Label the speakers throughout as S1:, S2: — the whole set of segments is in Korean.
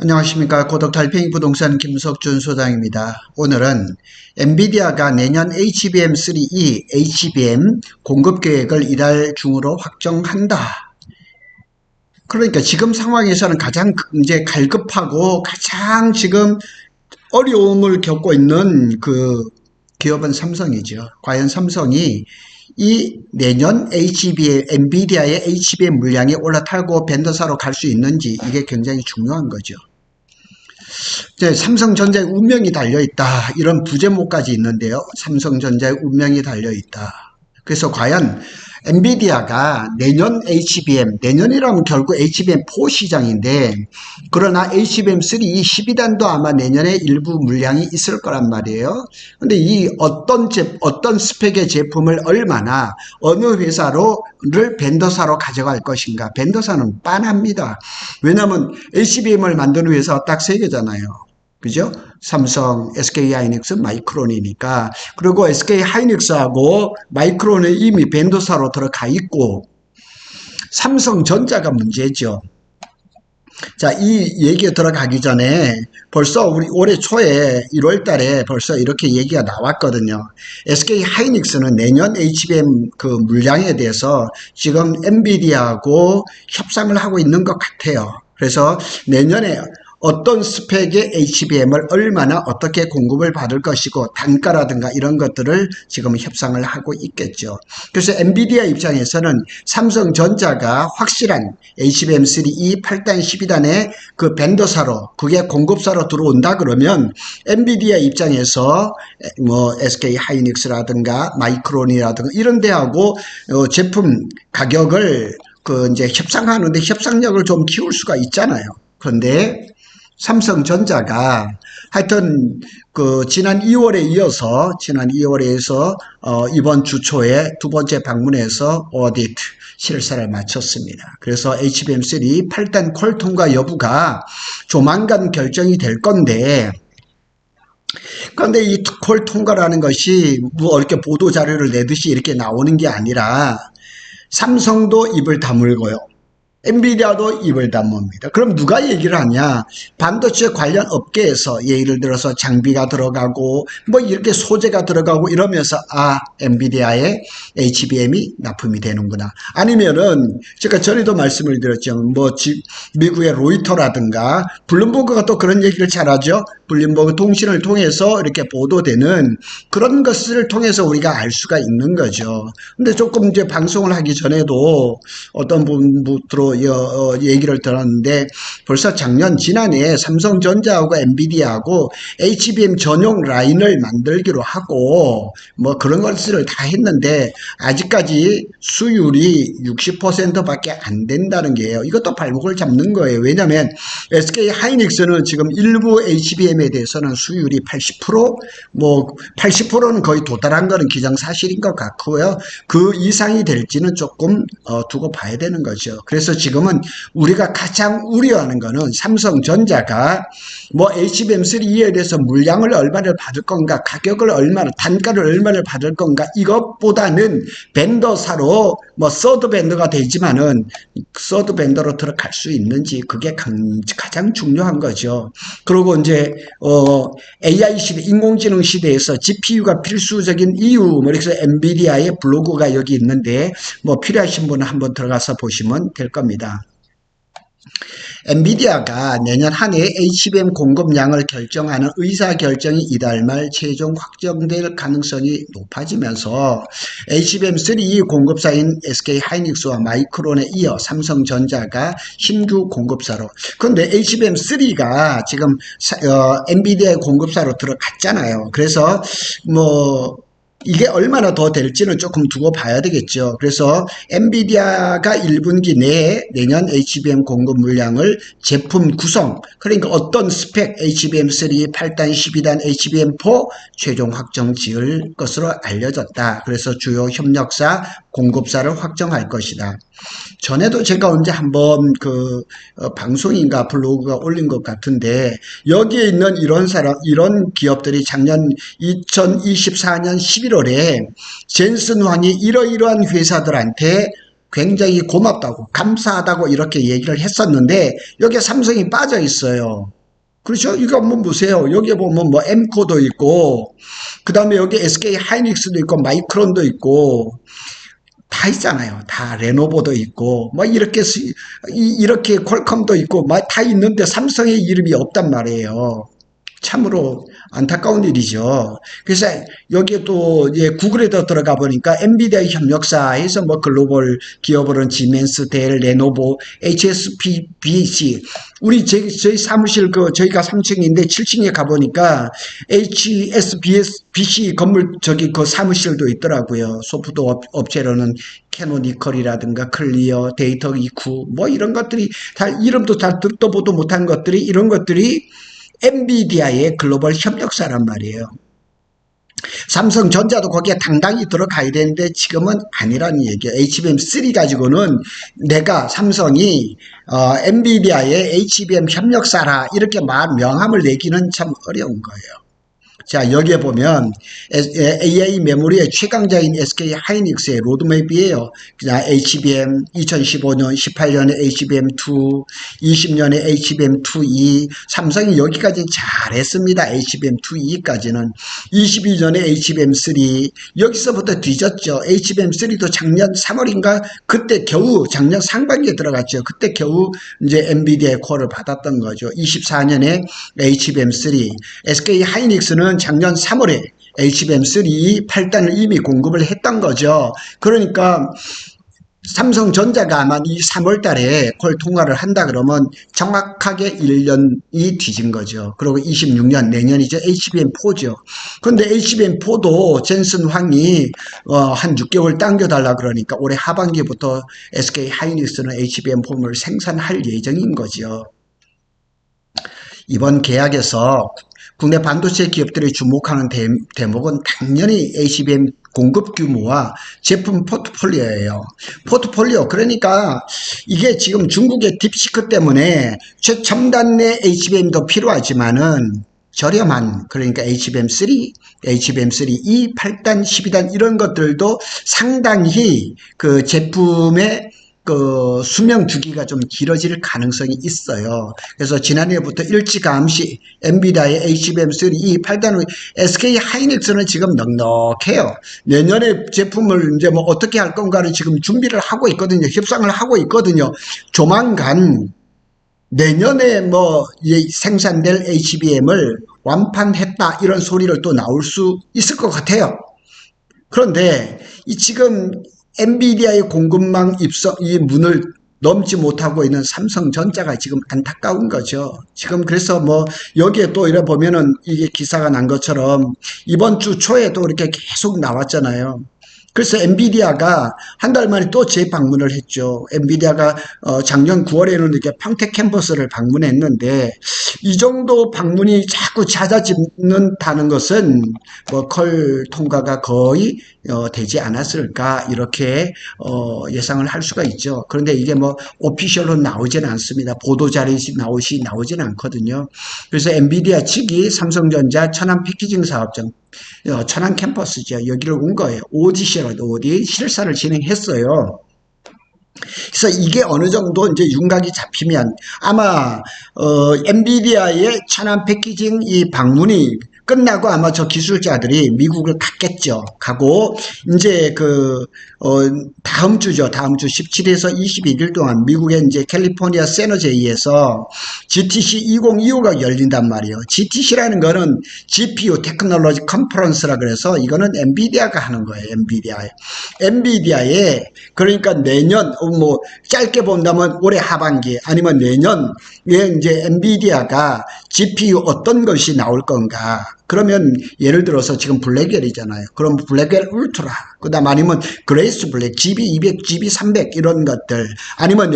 S1: 안녕하십니까. 고독 달팽이 부동산 김석준 소장입니다. 오늘은 엔비디아가 내년 HBM3E, HBM 공급 계획을 이달 중으로 확정한다. 그러니까 지금 상황에서는 가장 이제 갈급하고 가장 지금 어려움을 겪고 있는 그 기업은 삼성이죠. 과연 삼성이 이 내년 엔비디아의 HBM 물량이 올라타고 벤더사로 갈 수 있는지 이게 굉장히 중요한 거죠. 이제 삼성전자의 운명이 달려있다. 이런 부제목까지 있는데요. 삼성전자의 운명이 달려있다. 그래서 과연 엔비디아가 내년 HBM, 내년이라면 결국 HBM4 시장인데, 그러나 HBM3 12단도 아마 내년에 일부 물량이 있을 거란 말이에요. 근데 이 어떤 스펙의 제품을 얼마나 어느 회사를 벤더사로 가져갈 것인가. 벤더사는 빤합니다. 왜냐하면 HBM을 만드는 회사가 딱 세 개잖아요. 그죠? 삼성, SK하이닉스, 마이크론이니까. 그리고 SK하이닉스하고 마이크론은 이미 벤더사로 들어가 있고, 삼성전자가 문제죠. 자, 이 얘기가 들어가기 전에 벌써 우리 올해 초에 1월 달에 벌써 이렇게 얘기가 나왔거든요. SK하이닉스는 내년 HBM 그 물량에 대해서 지금 엔비디아하고 협상을 하고 있는 것 같아요. 그래서 내년에 어떤 스펙의 HBM을 얼마나 어떻게 공급을 받을 것이고 단가라든가 이런 것들을 지금 협상을 하고 있겠죠. 그래서 엔비디아 입장에서는 삼성전자가 확실한 HBM3E 8단 12단의 그 벤더사로 그게 공급사로 들어온다 그러면 엔비디아 입장에서 뭐 SK하이닉스라든가 마이크론이라든가 이런 데하고 제품 가격을 그 이제 협상하는데 협상력을 좀 키울 수가 있잖아요. 그런데 삼성전자가 하여튼 그 지난 2월에 이어서 이번 주 초에 두 번째 방문해서 오디트 실사를 마쳤습니다. 그래서 HBM3 8단 콜 통과 여부가 조만간 결정이 될 건데, 그런데 이 콜 통과라는 것이 뭐 이렇게 보도 자료를 내듯이 이렇게 나오는 게 아니라 삼성도 입을 다물고요. 엔비디아도 입을 다뭅니다. 그럼 누가 얘기를 하냐? 반도체 관련 업계에서 예를 들어서 장비가 들어가고 뭐 이렇게 소재가 들어가고 이러면서 엔비디아의 HBM이 납품이 되는구나. 아니면은 제가 전에도 말씀을 드렸죠. 뭐 미국의 로이터라든가 블룸버그가 또 그런 얘기를 잘하죠. 블룸버그 통신을 통해서 이렇게 보도되는 그런 것을 통해서 우리가 알 수가 있는 거죠. 근데 조금 이제 방송을 하기 전에도 어떤 분부터 얘기를 들었는데 벌써 지난해 삼성전자하고 엔비디아하고 HBM 전용 라인을 만들기로 하고 뭐 그런 것을 다 했는데 아직까지 수율이 60%밖에 안 된다는 게요. 이것도 발목을 잡는 거예요. 왜냐하면 SK하이닉스는 지금 일부 HBM에 대해서는 수율이 80%, 뭐 80%는 거의 도달한 거는 기정사실인 것 같고요. 그 이상이 될지는 조금 두고 봐야 되는 거죠. 그래서 지금은 우리가 가장 우려하는 거는 삼성전자가 뭐 HBM3E에 대해서 물량을 얼마를 받을 건가, 가격을 얼마나, 단가를 얼마를 받을 건가, 이것보다는 벤더사로 뭐 서드 벤더가 되지만은 서드 벤더로 들어갈 수 있는지 그게 가장 중요한 거죠. 그리고 이제 AI 시대, 인공지능 시대에서 GPU가 필수적인 이유, 그래서 엔비디아의 블로그가 여기 있는데 뭐 필요하신 분은 한번 들어가서 보시면 될 겁니다. 엔비디아가 내년 한 해 HBM 공급량을 결정하는 의사결정이 이달 말 최종 확정될 가능성이 높아지면서 HBM3 공급사인 SK하이닉스와 마이크론에 이어 삼성전자가 신규 공급사로, 그런데 HBM3가 지금 엔비디아의 공급사로 들어갔잖아요. 그래서 뭐 이게 얼마나 더 될지는 조금 두고 봐야 되겠죠. 그래서 엔비디아가 1분기 내에 내년 HBM 공급 물량을 제품 구성, 그러니까 어떤 스펙 HBM3, 8단, 12단, HBM4 최종 확정 지을 것으로 알려졌다. 그래서 주요 협력사, 공급사를 확정할 것이다. 전에도 제가 언제 한번 방송인가 블로그가 올린 것 같은데, 여기에 있는 이런 기업들이 작년 2024년 11월에 젠슨 황이 이러이러한 회사들한테 굉장히 고맙다고 감사하다고 이렇게 얘기를 했었는데 여기에 삼성이 빠져 있어요. 그렇죠? 이거 한번 보세요. 여기 보면 뭐 엠코도 있고 그 다음에 여기 SK 하이닉스도 있고 마이크론도 있고 다 있잖아요. 다 레노버도 있고 뭐 이렇게 퀄컴도 있고 막 다 있는데 삼성의 이름이 없단 말이에요. 참으로 안타까운 일이죠. 그래서 여기에 또 이제 구글에도 들어가 보니까 엔비디아 협력사에서 뭐 글로벌 기업으로는 지멘스, 델, 레노버, HSBC 우리 저희 사무실 저희가 3층인데 7층에 가 보니까 HSBC 건물 저기 그 사무실도 있더라고요. 소프트 업체로는 캐노니컬이라든가 클리어, 데이터 이쿠 뭐 이런 것들이 다 이름도 다 듣도 보도 못한 것들이 이런 것들이 엔비디아의 글로벌 협력사란 말이에요. 삼성전자도 거기에 당당히 들어가야 되는데 지금은 아니라는 얘기예요. HBM3 가지고는 내가 삼성이 엔비디아의 HBM 협력사라 이렇게 명함을 내기는 참 어려운 거예요. 자, 여기에 보면 AI 메모리의 최강자인 SK 하이닉스의 로드맵이에요. 그냥 HBM 2015년, 18년에 HBM2, 20년에 HBM2E, 삼성이 여기까지 잘했습니다. HBM2E까지는. 22년에 HBM3, 여기서부터 뒤졌죠. HBM3도 작년 3월인가 그때 겨우 작년 상반기에 들어갔죠. 그때 겨우 이제 엔비디아의 콜을 받았던 거죠. 24년에 HBM3, SK 하이닉스는 작년 3월에 HBM3 8단을 이미 공급을 했던 거죠. 그러니까 삼성전자가 아마 이 3월 달에 콜 통과를 한다 그러면 정확하게 1년이 뒤진 거죠. 그리고 26년 내년이죠. HBM4죠. 그런데 HBM4도 젠슨 황이 한 6개월 당겨달라 그러니까 올해 하반기부터 SK 하이닉스는 HBM4를 생산할 예정인 거죠. 이번 계약에서 국내 반도체 기업들이 주목하는 대목은 당연히 HBM 공급 규모와 제품 포트폴리오예요. 포트폴리오 그러니까 이게 지금 중국의 딥시크 때문에 최첨단의 HBM도 필요하지만은 저렴한 그러니까 HBM3, HBM3E, 8단, 12단 이런 것들도 상당히 그 제품의 그 수명 주기가 좀 길어질 가능성이 있어요. 그래서 지난해부터 일찌감치 엔비디아의 HBM3E 8단 SK 하이닉스는 지금 넉넉해요. 내년에 제품을 이제 뭐 어떻게 할 건가를 지금 준비를 하고 있거든요. 협상을 하고 있거든요. 조만간 내년에 뭐 생산될 HBM을 완판했다 이런 소리를 또 나올 수 있을 것 같아요. 그런데 이 지금 엔비디아의 공급망 이 문을 넘지 못하고 있는 삼성전자가 지금 안타까운 거죠. 지금 그래서 뭐 여기에 또 이래 보면은 이게 기사가 난 것처럼 이번 주 초에도 이렇게 계속 나왔잖아요. 그래서 엔비디아가 한 달 만에 또 재방문을 했죠. 엔비디아가 작년 9월에는 이렇게 평택 캠퍼스를 방문했는데 이 정도 방문이 자꾸 잦아지는다는 것은 뭐 콜 통과가 거의 되지 않았을까 이렇게 예상을 할 수가 있죠. 그런데 이게 뭐 오피셜로 나오지는 않습니다. 보도자료에 나오지는 않거든요. 그래서 엔비디아 측이 삼성전자 천안 패키징 사업장 천안 캠퍼스죠. 여기를 온 거예요. 오디시라도 어디 실사를 진행했어요. 그래서 이게 어느 정도 이제 윤곽이 잡히면 아마 엔비디아의 천안 패키징 이 방문이 끝나고 아마 저 기술자들이 미국을 갔겠죠. 가고 이제 다음 주죠. 다음 주 17일에서 21일 동안 미국의 이제 캘리포니아 세너제이에서 GTC 2025가 열린단 말이에요. GTC라는 거는 GPU 테크놀로지 컨퍼런스라 그래서 이거는 엔비디아가 하는 거예요. 엔비디아에 그러니까 내년 뭐 짧게 본다면 올해 하반기 아니면 내년에 이제 엔비디아가 GPU 어떤 것이 나올 건가? 그러면 예를 들어서 지금 블랙웰이잖아요. 그럼 블랙웰 울트라, 그다음 아니면 그레이스 블랙, GB200, GB300 이런 것들, 아니면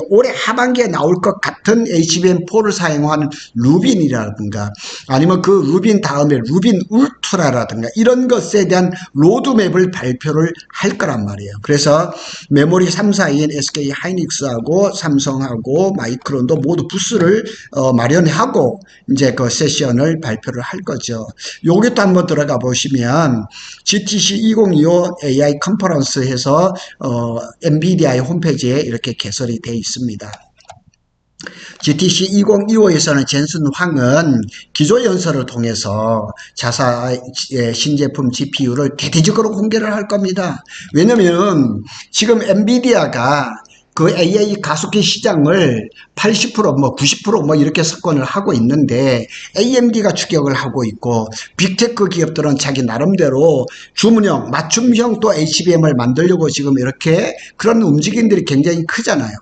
S1: 올해 하반기에 나올 것 같은 HBM4를 사용하는 루빈이라든가, 아니면 그 루빈 다음에 루빈 울트라라든가 이런 것에 대한 로드맵을 발표를 할 거란 말이에요. 그래서 메모리 3사인 SK 하이닉스하고 삼성하고 마이크론도 모두 부스를 마련하고 이제 그 세션을 발표를 할 거죠. 여기도 한번 들어가 보시면 GTC 2025 AI 컨퍼런스 해서 엔비디아의 홈페이지에 이렇게 개설이 되어 있습니다. GTC 2025에서는 젠슨 황은 기조연설을 통해서 자사의 신제품 GPU를 대대적으로 공개를 할 겁니다. 왜냐면 지금 엔비디아가 그 AI 가속기 시장을 80% 90% 이렇게 석권을 하고 있는데 AMD가 추격을 하고 있고 빅테크 기업들은 자기 나름대로 주문형, 맞춤형 또 HBM을 만들려고 지금 이렇게 그런 움직임들이 굉장히 크잖아요.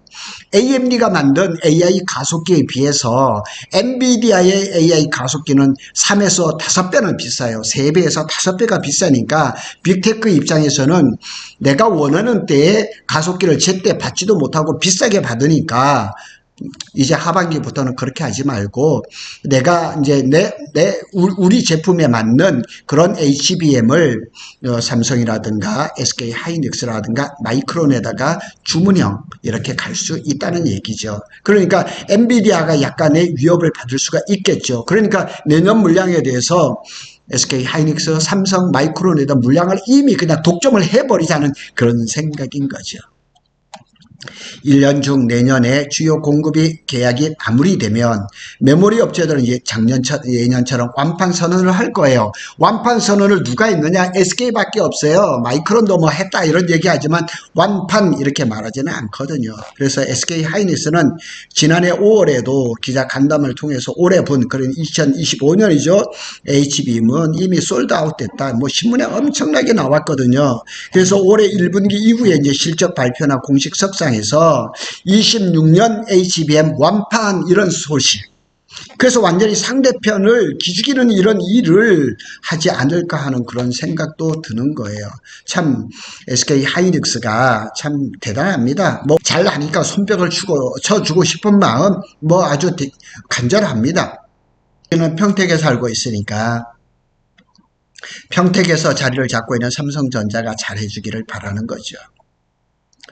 S1: AMD가 만든 AI 가속기에 비해서 엔비디아의 AI 가속기는 3에서 5배는 비싸요. 3배에서 5배가 비싸니까 빅테크 입장에서는 내가 원하는 때에 가속기를 제때 받지도 못하고 비싸게 받으니까 이제 하반기부터는 그렇게 하지 말고 내가 이제 우리 제품에 맞는 그런 HBM을 삼성이라든가 SK 하이닉스라든가 마이크론에다가 주문형 이렇게 갈 수 있다는 얘기죠. 그러니까 엔비디아가 약간의 위협을 받을 수가 있겠죠. 그러니까 내년 물량에 대해서 SK 하이닉스, 삼성, 마이크론에다 물량을 이미 그냥 독점을 해버리자는 그런 생각인 거죠. 1년 중 내년에 주요 공급이 계약이 마무리되면 메모리 업체들은 이제 예년처럼 완판 선언을 할 거예요. 완판 선언을 누가 했느냐? SK밖에 없어요. 마이크론도 뭐 했다 이런 얘기하지만 완판 이렇게 말하지는 않거든요. 그래서 SK 하이닉스는 지난해 5월에도 기자 간담회를 통해서 올해 분 그런 2025년이죠. HBM은 이미 솔드아웃 됐다. 뭐 신문에 엄청나게 나왔거든요. 그래서 올해 1분기 이후에 이제 실적 발표나 공식 석상에서 26년 HBM 완판 이런 소식. 그래서 완전히 상대편을 기죽이는 이런 일을 하지 않을까 하는 그런 생각도 드는 거예요. 참 SK 하이닉스가 참 대단합니다. 뭐 잘하니까 손뼉을 쳐주고 싶은 마음 뭐 아주 간절합니다. 저는 평택에 살고 있으니까 평택에서 자리를 잡고 있는 삼성전자가 잘해주기를 바라는 거죠.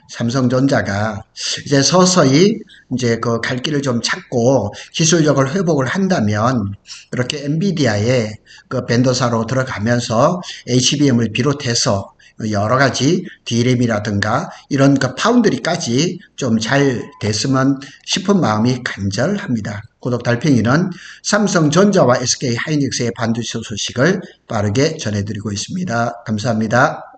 S1: 삼성전자가 이제 서서히 이제 그 갈 길을 좀 찾고 기술력을 회복을 한다면 그렇게 엔비디아의 그 벤더사로 들어가면서 HBM을 비롯해서 여러 가지 D램이라든가 이런 그 파운드리까지 좀 잘 됐으면 싶은 마음이 간절합니다. 구독 달팽이는 삼성전자와 SK 하이닉스의 반도체 소식을 빠르게 전해드리고 있습니다. 감사합니다.